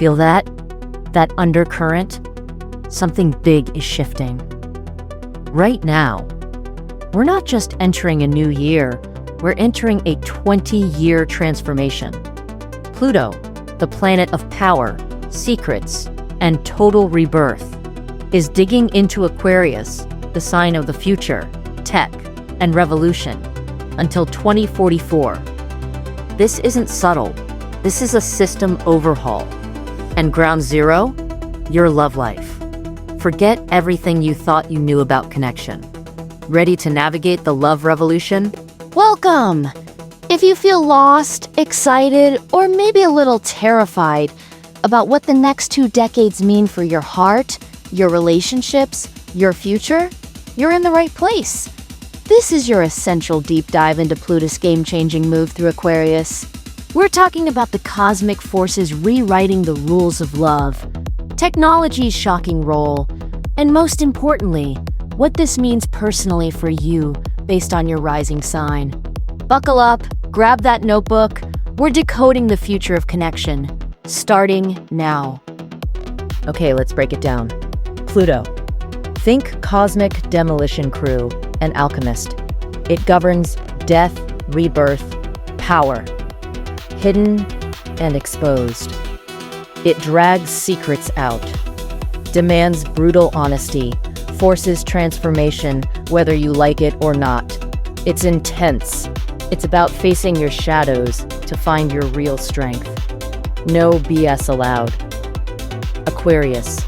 Feel that? That undercurrent? Something big is shifting. Right now, we're not just entering a new year, we're entering a 20-year transformation. Pluto, the planet of power, secrets, and total rebirth, is digging into Aquarius, the sign of the future, tech, and revolution, until 2044. This isn't subtle. This is a system overhaul. And ground zero? Your love life. Forget everything you thought you knew about connection. Ready to navigate the love revolution? Welcome! If you feel lost, excited, or maybe a little terrified about what the next 2 decades mean for your heart, your relationships, your future, you're in the right place. This is your essential deep dive into Pluto's game-changing move through Aquarius. We're talking about the cosmic forces rewriting the rules of love, technology's shocking role, and most importantly, what this means personally for you based on your rising sign. Buckle up, grab that notebook. We're decoding the future of connection, starting now. Okay, let's break it down. Pluto. Think cosmic demolition crew and alchemist. It governs death, rebirth, power. Hidden and exposed. It drags secrets out, demands brutal honesty, forces transformation whether you like it or not. It's intense. It's about facing your shadows to find your real strength. No BS allowed. Aquarius,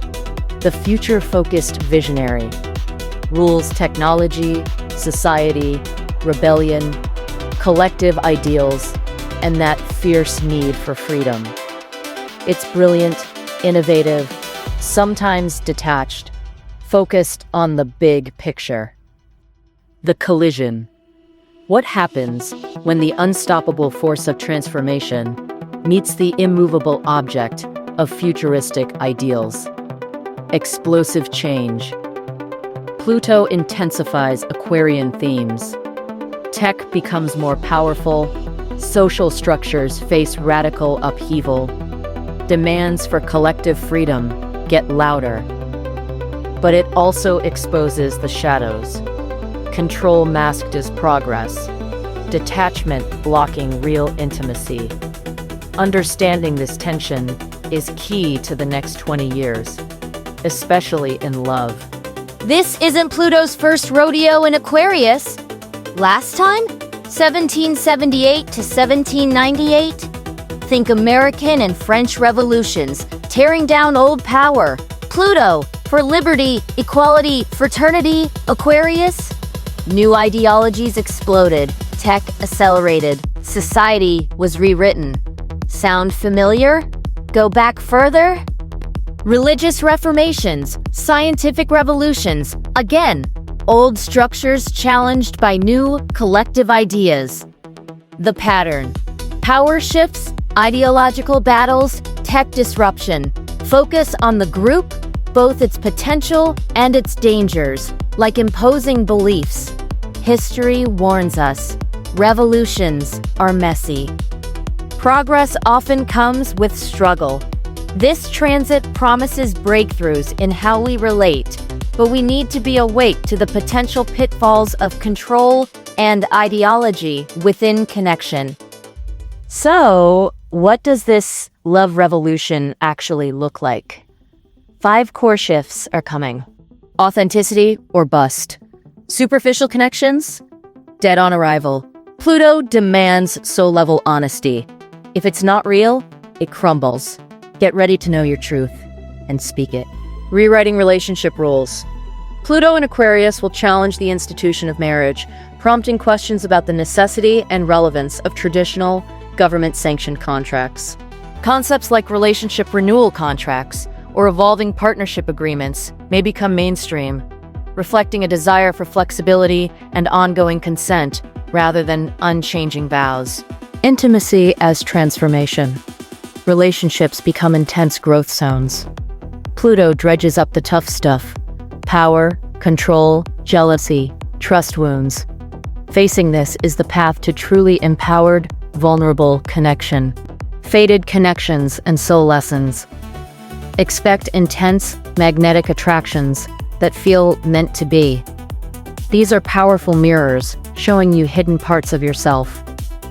the future-focused visionary. Rules technology, society, rebellion, collective ideals, and that fierce need for freedom. It's brilliant, innovative, sometimes detached, focused on the big picture. The collision. What happens when the unstoppable force of transformation meets the immovable object of futuristic ideals? Explosive change. Pluto intensifies Aquarian themes. Tech becomes more powerful. Social structures face radical upheaval. Demands for collective freedom get louder. But it also exposes the shadows. Control masked as progress. Detachment blocking real intimacy. Understanding this tension is key to the next 20 years, especially in love. This isn't Pluto's first rodeo in Aquarius. Last time? 1778 to 1798? Think American and French revolutions, tearing down old power. Pluto, for liberty, equality, fraternity. Aquarius? New ideologies exploded, tech accelerated, society was rewritten. Sound familiar? Go back further? Religious reformations, scientific revolutions, again, old structures challenged by new collective ideas. The pattern. Power shifts, ideological battles, tech disruption. Focus on the group, both its potential and its dangers, like imposing beliefs. History warns us, revolutions are messy. Progress often comes with struggle. This transit promises breakthroughs in how we relate, but we need to be awake to the potential pitfalls of control and ideology within connection. So, what does this love revolution actually look like? 5 core shifts are coming. Authenticity or bust. Superficial connections? Dead on arrival. Pluto demands soul-level honesty. If it's not real, it crumbles. Get ready to know your truth and speak it. Rewriting relationship rules. Pluto in Aquarius will challenge the institution of marriage, prompting questions about the necessity and relevance of traditional, government-sanctioned contracts. Concepts like relationship renewal contracts or evolving partnership agreements may become mainstream, reflecting a desire for flexibility and ongoing consent rather than unchanging vows. Intimacy as transformation. Relationships become intense growth zones. Pluto dredges up the tough stuff. Power, control, jealousy, trust wounds. Facing this is the path to truly empowered, vulnerable connection. Fated connections and soul lessons. Expect intense magnetic attractions that feel meant to be. These are powerful mirrors, showing you hidden parts of yourself.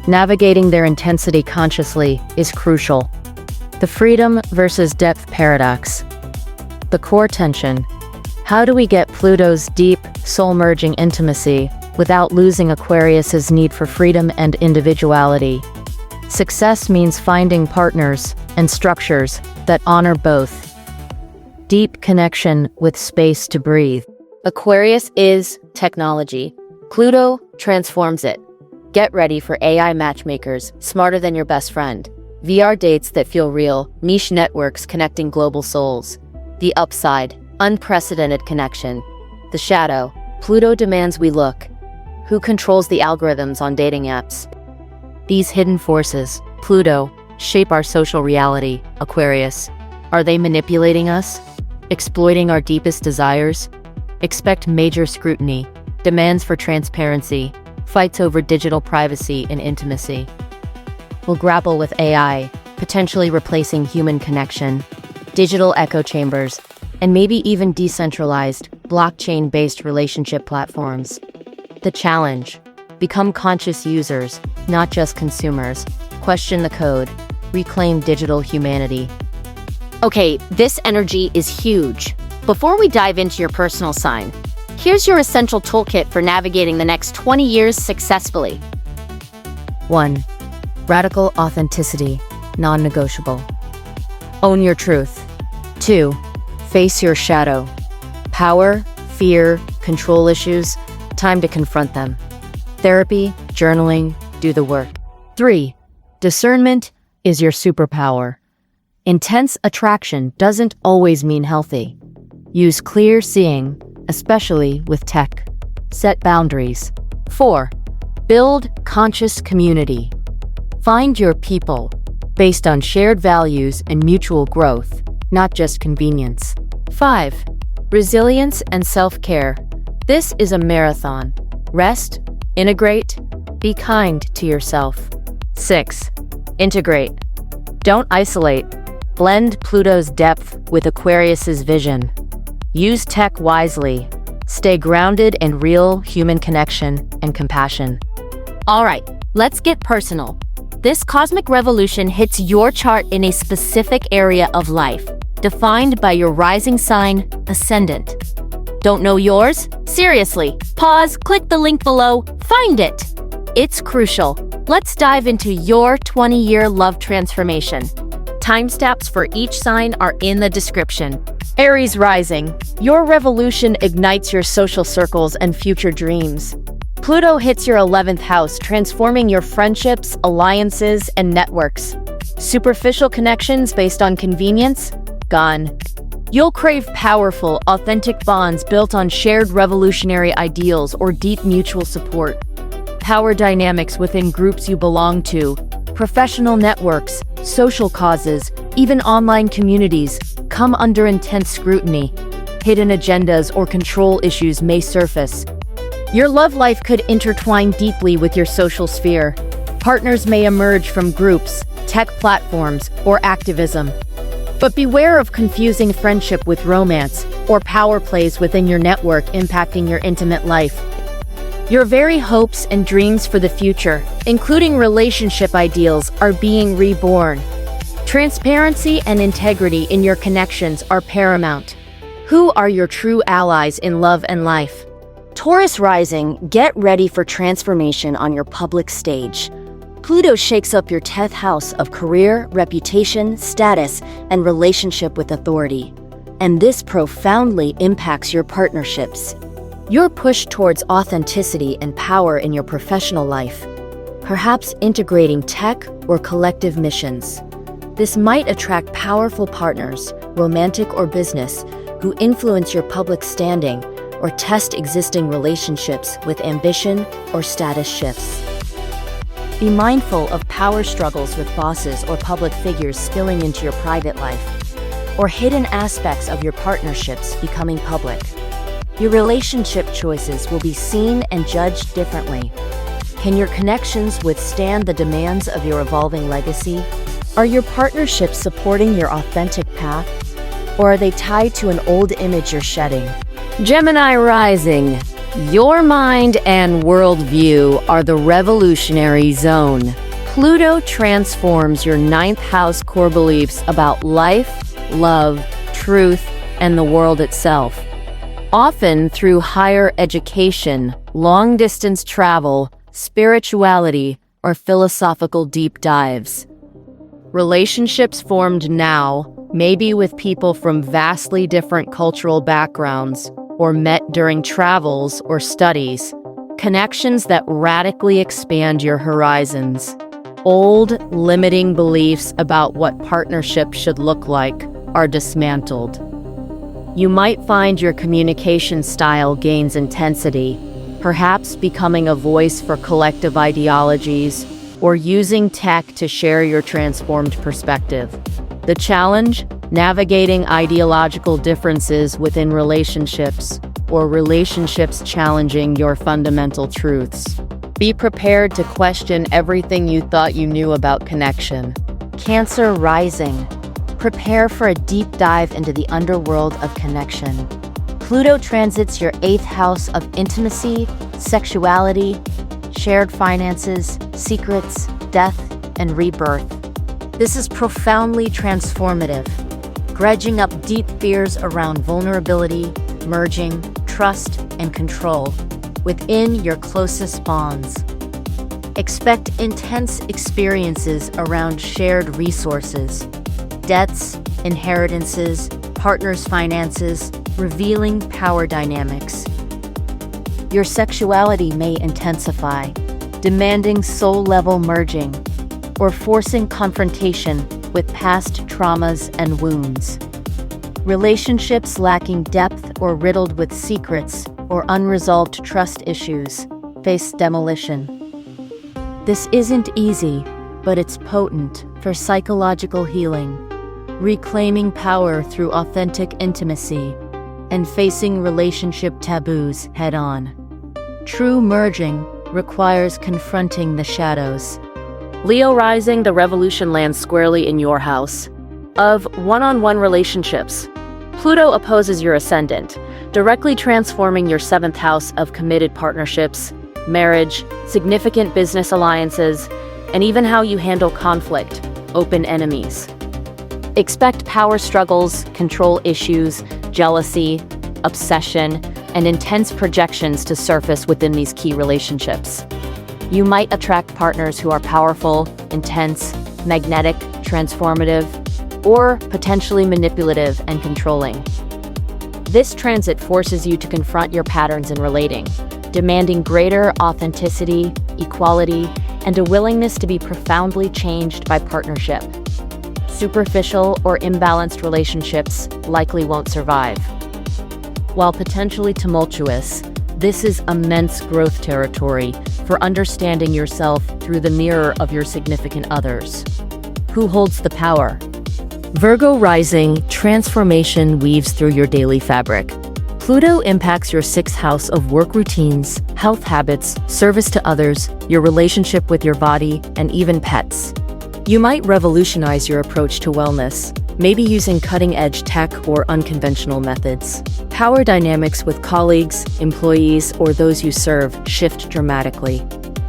Navigating their intensity consciously is crucial. The freedom versus depth paradox. The core tension. How do we get Pluto's deep, soul-merging intimacy without losing Aquarius's need for freedom and individuality? Success means finding partners and structures that honor both. Deep connection with space to breathe. Aquarius is technology. Pluto transforms it. Get ready for AI matchmakers smarter than your best friend. VR dates that feel real, niche networks connecting global souls. The upside, unprecedented connection. The shadow, Pluto demands we look. Who controls the algorithms on dating apps? These hidden forces, Pluto, shape our social reality. Aquarius, are they manipulating us? Exploiting our deepest desires? Expect major scrutiny, demands for transparency, fights over digital privacy and intimacy. We'll grapple with AI, potentially replacing human connection, digital echo chambers, and maybe even decentralized, blockchain-based relationship platforms. The challenge: become conscious users, not just consumers. Question the code. Reclaim digital humanity. Okay, this energy is huge. Before we dive into your personal sign, here's your essential toolkit for navigating the next 20 years successfully. 1. Radical authenticity, non-negotiable. Own your truth. 2. Face your shadow. Power, fear, control issues, time to confront them. Therapy, journaling, do the work. 3. Discernment is your superpower. Intense attraction doesn't always mean healthy. Use clear seeing, especially with tech. Set boundaries. 4. Build conscious community. Find your people, based on shared values and mutual growth, not just convenience. 5. Resilience and self-care. This is a marathon. Rest, integrate, be kind to yourself. 6. Integrate. Don't isolate. Blend Pluto's depth with Aquarius's vision. Use tech wisely. Stay grounded in real human connection and compassion. All right, let's get personal. This cosmic revolution hits your chart in a specific area of life, defined by your rising sign, ascendant. Don't know yours? Seriously, pause, click the link below, find it. It's crucial. Let's dive into your 20-year love transformation. Timestamps for each sign are in the description. Aries Rising. Your revolution ignites your social circles and future dreams. Pluto hits your 11th house, transforming your friendships, alliances, and networks. Superficial connections based on convenience? Gone. You'll crave powerful, authentic bonds built on shared revolutionary ideals or deep mutual support. Power dynamics within groups you belong to, professional networks, social causes, even online communities come under intense scrutiny. Hidden agendas or control issues may surface. Your love life could intertwine deeply with your social sphere. Partners may emerge from groups, tech platforms, or activism. But beware of confusing friendship with romance or power plays within your network impacting your intimate life. Your very hopes and dreams for the future, including relationship ideals, are being reborn. Transparency and integrity in your connections are paramount. Who are your true allies in love and life? Taurus Rising, get ready for transformation on your public stage. Pluto shakes up your 10th house of career, reputation, status, and relationship with authority. And this profoundly impacts your partnerships. Your push towards authenticity and power in your professional life, perhaps integrating tech or collective missions. This might attract powerful partners, romantic or business, who influence your public standing or test existing relationships with ambition or status shifts. Be mindful of power struggles with bosses or public figures spilling into your private life, or hidden aspects of your partnerships becoming public. Your relationship choices will be seen and judged differently. Can your connections withstand the demands of your evolving legacy? Are your partnerships supporting your authentic path? Or are they tied to an old image you're shedding? Gemini Rising. Your mind and worldview are the revolutionary zone. Pluto transforms your ninth house core beliefs about life, love, truth, and the world itself. Often through higher education, long-distance travel, spirituality, or philosophical deep dives. Relationships formed now, maybe with people from vastly different cultural backgrounds, or met during travels or studies. Connections that radically expand your horizons. Old, limiting beliefs about what partnership should look like are dismantled. You might find your communication style gains intensity, perhaps becoming a voice for collective ideologies or using tech to share your transformed perspective. The challenge? Navigating ideological differences within relationships or relationships challenging your fundamental truths. Be prepared to question everything you thought you knew about connection. Cancer Rising. Prepare for a deep dive into the underworld of connection. Pluto transits your 8th house of intimacy, sexuality, shared finances, secrets, death, and rebirth. This is profoundly transformative, dredging up deep fears around vulnerability, merging, trust, and control within your closest bonds. Expect intense experiences around shared resources, debts, inheritances, partners' finances, revealing power dynamics. Your sexuality may intensify, demanding soul-level merging, or forcing confrontation with past traumas and wounds. Relationships lacking depth or riddled with secrets or unresolved trust issues face demolition. This isn't easy, but it's potent for psychological healing, reclaiming power through authentic intimacy, and facing relationship taboos head-on. True merging requires confronting the shadows. Leo Rising, the revolution lands squarely in your house of one-on-one relationships. Pluto opposes your ascendant, directly transforming your 7th house of committed partnerships, marriage, significant business alliances, and even how you handle conflict, open enemies. Expect power struggles, control issues, jealousy, obsession, and intense projections to surface within these key relationships. You might attract partners who are powerful, intense, magnetic, transformative, or potentially manipulative and controlling. This transit forces you to confront your patterns in relating, demanding greater authenticity, equality, and a willingness to be profoundly changed by partnership. Superficial or imbalanced relationships likely won't survive. While potentially tumultuous, this is immense growth territory for understanding yourself through the mirror of your significant others. Who holds the power? Virgo Rising, transformation weaves through your daily fabric. Pluto impacts your 6th house of work routines, health habits, service to others, your relationship with your body, and even pets. You might revolutionize your approach to wellness, maybe using cutting-edge tech or unconventional methods. Power dynamics with colleagues, employees, or those you serve shift dramatically.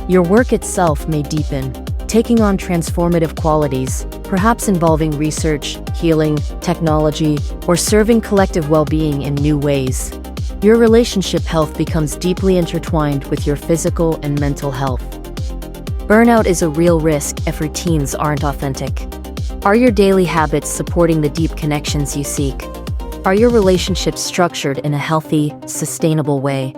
Your work itself may deepen, taking on transformative qualities, perhaps involving research, healing, technology, or serving collective well-being in new ways. Your relationship health becomes deeply intertwined with your physical and mental health. Burnout is a real risk if routines aren't authentic. Are your daily habits supporting the deep connections you seek? Are your relationships structured in a healthy, sustainable way?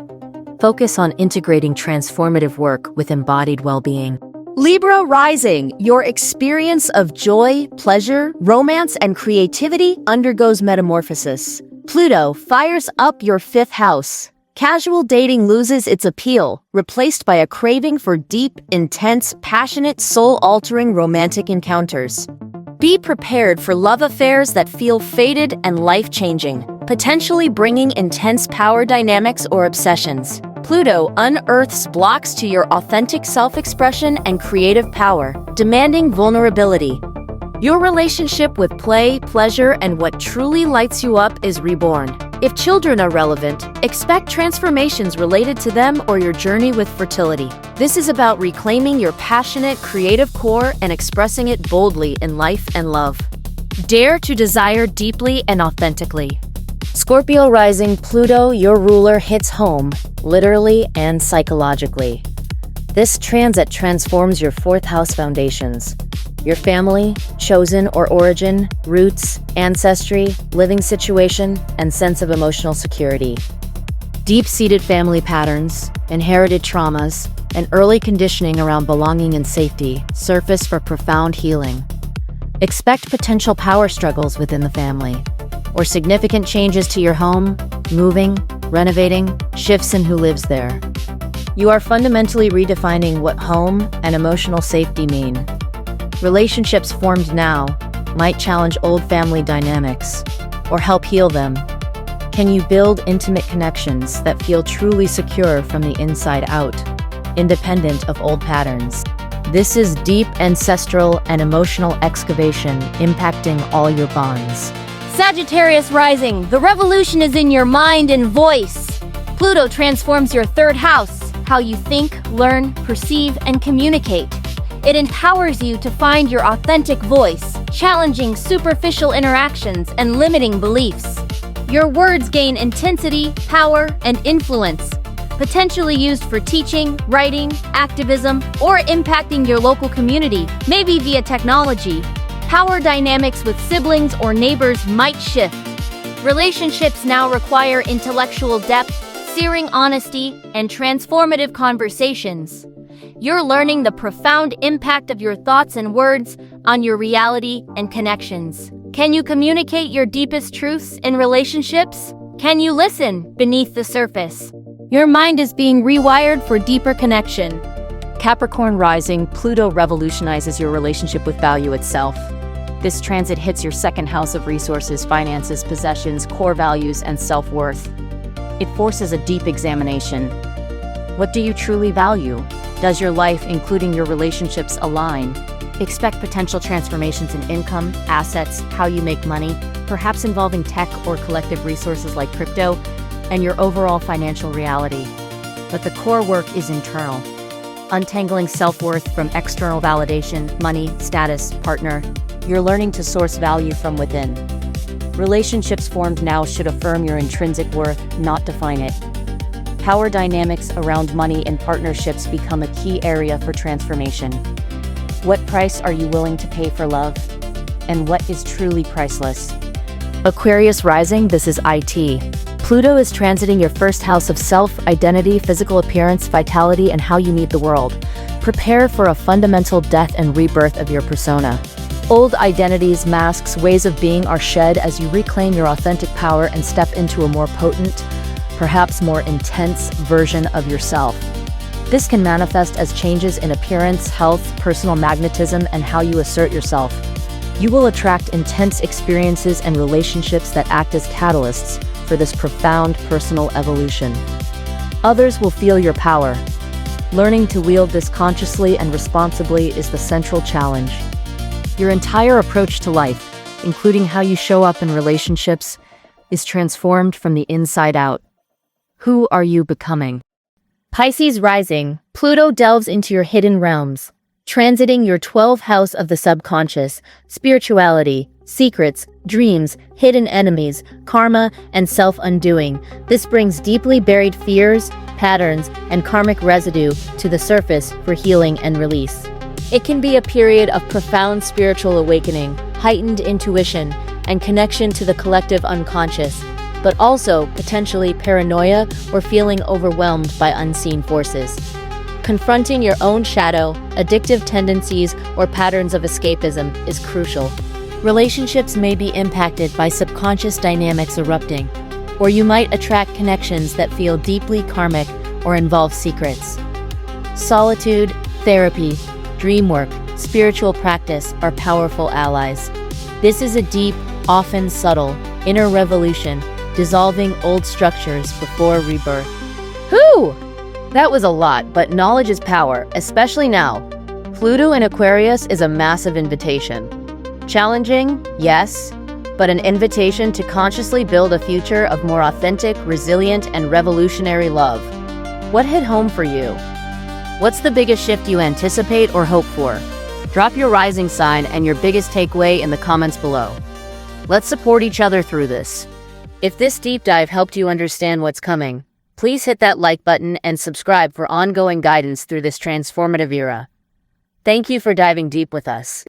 Focus on integrating transformative work with embodied well-being. Libra Rising, your experience of joy, pleasure, romance, and creativity undergoes metamorphosis. Pluto fires up your 5th house. Casual dating loses its appeal, replaced by a craving for deep, intense, passionate, soul-altering romantic encounters. Be prepared for love affairs that feel fated and life-changing, potentially bringing intense power dynamics or obsessions. Pluto unearths blocks to your authentic self-expression and creative power, demanding vulnerability. Your relationship with play, pleasure, and what truly lights you up is reborn. If children are relevant, expect transformations related to them or your journey with fertility. This is about reclaiming your passionate, creative core and expressing it boldly in life and love. Dare to desire deeply and authentically. Scorpio Rising, Pluto, your ruler, hits home, literally and psychologically. This transit transforms your fourth house foundations. Your family, chosen or origin, roots, ancestry, living situation, and sense of emotional security. Deep-seated family patterns, inherited traumas, and early conditioning around belonging and safety surface for profound healing. Expect potential power struggles within the family, or significant changes to your home, moving, renovating, shifts in who lives there. You are fundamentally redefining what home and emotional safety mean. Relationships formed now might challenge old family dynamics or help heal them. Can you build intimate connections that feel truly secure from the inside out, independent of old patterns? This is deep ancestral and emotional excavation impacting all your bonds. Sagittarius Rising, the revolution is in your mind and voice. Pluto transforms your third house, how you think, learn, perceive, and communicate. It empowers you to find your authentic voice, challenging superficial interactions and limiting beliefs. Your words gain intensity, power, and influence, potentially used for teaching, writing, activism, or impacting your local community, maybe via technology. Power dynamics with siblings or neighbors might shift. Relationships now require intellectual depth, searing honesty, and transformative conversations. You're learning the profound impact of your thoughts and words on your reality and connections. Can you communicate your deepest truths in relationships? Can you listen beneath the surface? Your mind is being rewired for deeper connection. Capricorn Rising, Pluto revolutionizes your relationship with value itself. This transit hits your second house of resources, finances, possessions, core values, and self-worth. It forces a deep examination. What do you truly value? Does your life, including your relationships, align? Expect potential transformations in income, assets, how you make money, perhaps involving tech or collective resources like crypto, and your overall financial reality. But the core work is internal. Untangling self-worth from external validation, money, status, partner. You're learning to source value from within. Relationships formed now should affirm your intrinsic worth, not define it. Power dynamics around money and partnerships become a key area for transformation. What price are you willing to pay for love? And what is truly priceless? Aquarius Rising, this is IT. Pluto is transiting your first house of self, identity, physical appearance, vitality, and how you meet the world. Prepare for a fundamental death and rebirth of your persona. Old identities, masks, ways of being are shed as you reclaim your authentic power and step into a more potent, perhaps more intense version of yourself. This can manifest as changes in appearance, health, personal magnetism, and how you assert yourself. You will attract intense experiences and relationships that act as catalysts for this profound personal evolution. Others will feel your power. Learning to wield this consciously and responsibly is the central challenge. Your entire approach to life, including how you show up in relationships, is transformed from the inside out. Who are you becoming? Pisces Rising, Pluto delves into your hidden realms, transiting your 12th house of the subconscious, spirituality, secrets, dreams, hidden enemies, karma, and self-undoing. This brings deeply buried fears, patterns, and karmic residue to the surface for healing and release. It can be a period of profound spiritual awakening, heightened intuition, and connection to the collective unconscious, but also potentially paranoia or feeling overwhelmed by unseen forces. Confronting your own shadow, addictive tendencies, or patterns of escapism is crucial. Relationships may be impacted by subconscious dynamics erupting, or you might attract connections that feel deeply karmic or involve secrets. Solitude, therapy, dream work, spiritual practice are powerful allies. This is a deep, often subtle, inner revolution, dissolving old structures before rebirth. Whew! That was a lot, but knowledge is power, especially now. Pluto in Aquarius is a massive invitation. Challenging, yes, but an invitation to consciously build a future of more authentic, resilient, and revolutionary love. What hit home for you? What's the biggest shift you anticipate or hope for? Drop your rising sign and your biggest takeaway in the comments below. Let's support each other through this. If this deep dive helped you understand what's coming, please hit that like button and subscribe for ongoing guidance through this transformative era. Thank you for diving deep with us.